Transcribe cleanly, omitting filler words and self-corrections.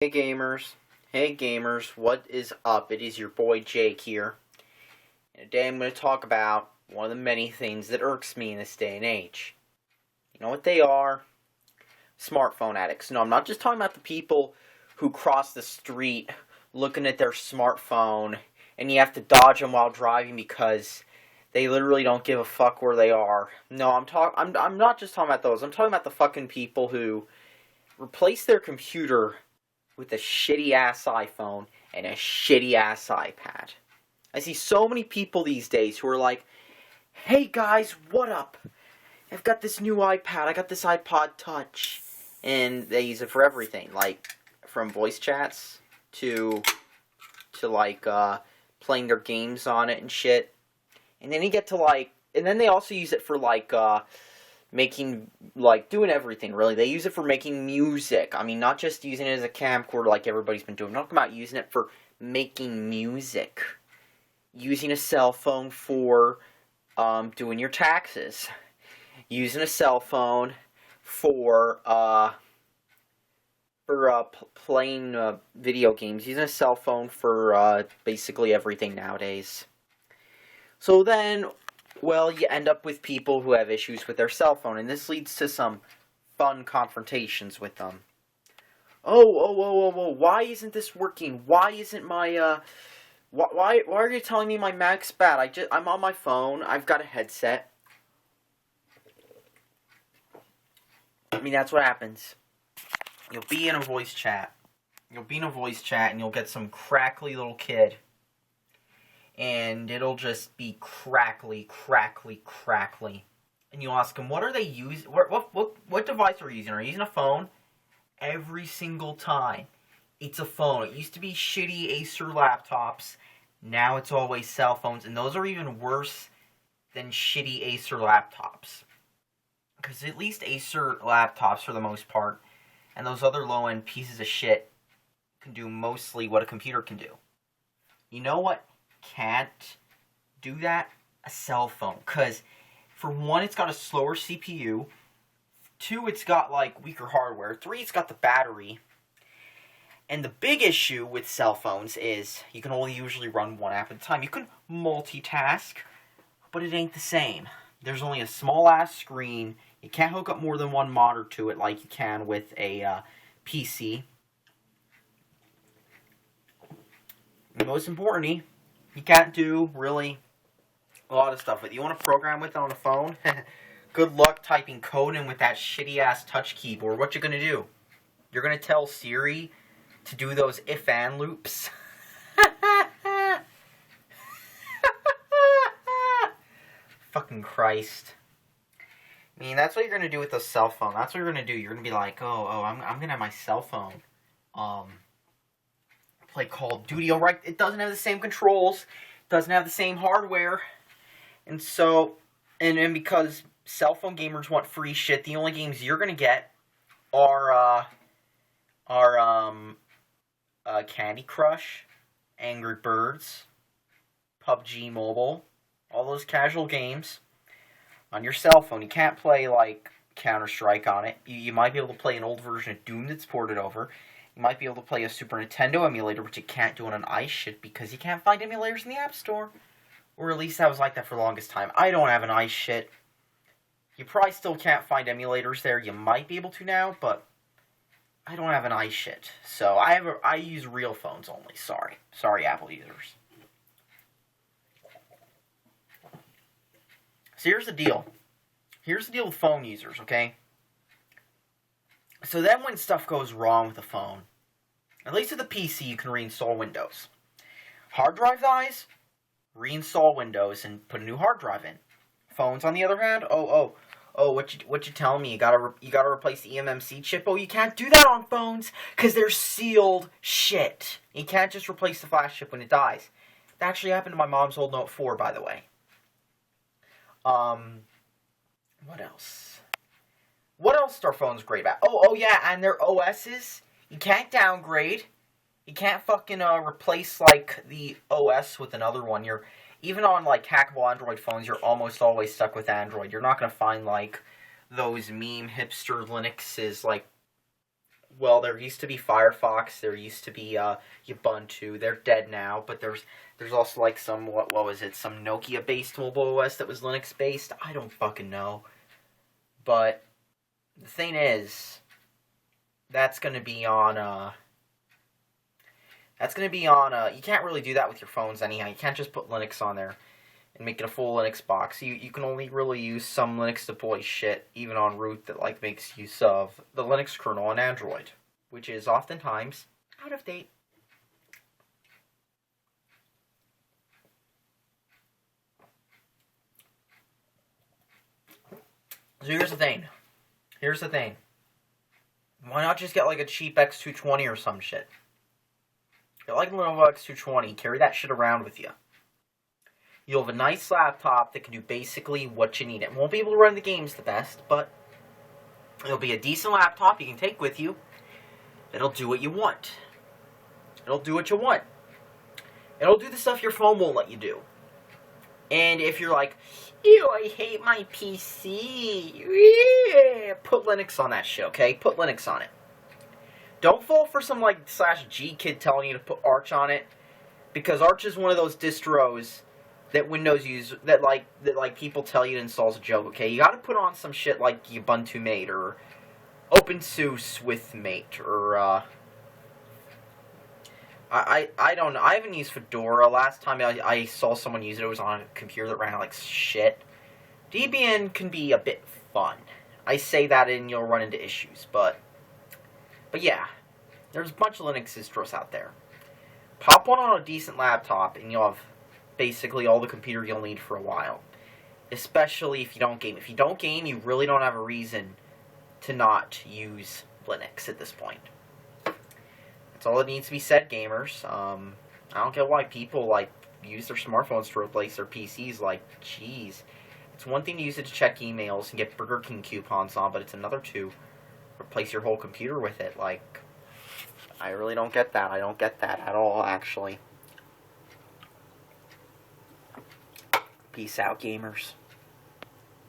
Hey gamers, what is up? It is your boy Jake here. And today I'm going to talk about one of the many things that irks me in this day and age. You know what they are? Smartphone addicts. No, I'm not just talking about the people who cross the street looking at their smartphone and you have to dodge them while driving because they literally don't give a fuck where they are. No, I'm not just talking about those. I'm talking about the fucking people who replace their computer with a shitty-ass iPhone and a shitty-ass iPad. I see so many people these days who are like, hey guys, what up? I've got this new iPad, I got this iPod Touch. And they use it for everything, like, from voice chats to playing their games on it and shit. And then you get to, and then they also use it for, doing everything, really. They use it for making music. I mean, not just using it as a camcorder like everybody's been doing. I'm talking about using it for making music. Using a cell phone for doing your taxes. Using a cell phone for playing video games. Using a cell phone for basically everything nowadays. So then, well, you end up with people who have issues with their cell phone, and this leads to some fun confrontations with them. Oh, why isn't this working? Why isn't my, why are you telling me my Mac's bad? I'm on my phone, I've got a headset. I mean, that's what happens. You'll be in a voice chat. And you'll get some crackly little kid. And it'll just be crackly. And you'll ask them, what are they using? What device are you using? Are you using a phone? Every single time, it's a phone. It used to be shitty Acer laptops. Now it's always cell phones. And those are even worse than shitty Acer laptops. Because at least Acer laptops, for the most part, and those other low-end pieces of shit can do mostly what a computer can do. You know what can't do that? A cell phone. Because, for one, it's got a slower CPU. Two, it's got, weaker hardware. Three, it's got the battery. And the big issue with cell phones is you can only usually run one app at a time. You can multitask, but it ain't the same. There's only a small-ass screen. You can't hook up more than one monitor to it like you can with a PC. And most importantly, you can't do, really, a lot of stuff with it. You want to program with it on a phone? Good luck typing code in with that shitty-ass touch keyboard. What you gonna do? You're gonna tell Siri to do those if-and loops? Fucking Christ. I mean, that's what you're gonna do with the cell phone. That's what you're gonna do. You're gonna be like, I'm gonna have my cell phone play Call of Duty. Alright, it doesn't have the same controls, doesn't have the same hardware, and so, and because cell phone gamers want free shit, the only games you're gonna get are Candy Crush, Angry Birds, PUBG Mobile, all those casual games on your cell phone. You can't play, Counter-Strike on it. You might be able to play an old version of Doom that's ported over. You might be able to play a Super Nintendo emulator, which you can't do on an iShit because you can't find emulators in the App Store. Or at least that was like that for the longest time. I don't have an iShit. You probably still can't find emulators there. You might be able to now, but I don't have an iShit. So I use real phones only. Sorry, Apple users. So here's the deal. Here's the deal with phone users, okay? So then when stuff goes wrong with the phone, at least with the PC, you can reinstall Windows. Hard drive dies, reinstall Windows and put a new hard drive in. Phones, on the other hand, what you telling me? You gotta replace the eMMC chip? Oh, you can't do that on phones because they're sealed shit. You can't just replace the flash chip when it dies. That actually happened to my mom's old Note 4, by the way. What else? What else are phones great about? Oh yeah, and their OSs. You can't downgrade. You can't fucking replace the OS with another one. Even on hackable Android phones, you're almost always stuck with Android. You're not gonna find those meme hipster Linuxes well, there used to be Firefox, there used to be Ubuntu. They're dead now, but there's also like some what was it? Some Nokia-based mobile OS that was Linux-based. I don't fucking know. But the thing is, that's going to be on you can't really do that with your phones anyhow. You can't just put Linux on there and make it a full Linux box. You can only really use some Linux deploy shit, even on root, that like makes use of the Linux kernel on Android, which is oftentimes out of date. So here's the thing. Why not just get like a cheap X220 or some shit? Get like a Lenovo X220, carry that shit around with you. You'll have a nice laptop that can do basically what you need. It won't be able to run the games the best, but it'll be a decent laptop you can take with you. It'll do what you want. It'll do what you want. It'll do the stuff your phone won't let you do. And if you're like, ew, I hate my PC, yeah, put Linux on that shit, okay? Put Linux on it. Don't fall for some, like, /G kid telling you to put Arch on it, because Arch is one of those distros that Windows use, that people tell you to install as a joke, okay? You gotta put on some shit like Ubuntu Mate, or OpenSUSE with Mate, or, I don't know. I haven't used Fedora. Last time I saw someone use it, it was on a computer that ran like shit. Debian can be a bit fun. I say that and you'll run into issues, but yeah, there's a bunch of Linux distros out there. Pop one on a decent laptop and you'll have basically all the computer you'll need for a while. Especially if you don't game. If you don't game, you really don't have a reason to not use Linux at this point. That's all that needs to be said, gamers. I don't get why people, like, use their smartphones to replace their PCs. Like, jeez. It's one thing to use it to check emails and get Burger King coupons on, but it's another to replace your whole computer with it. Like, I really don't get that. I don't get that at all, actually. Peace out, gamers.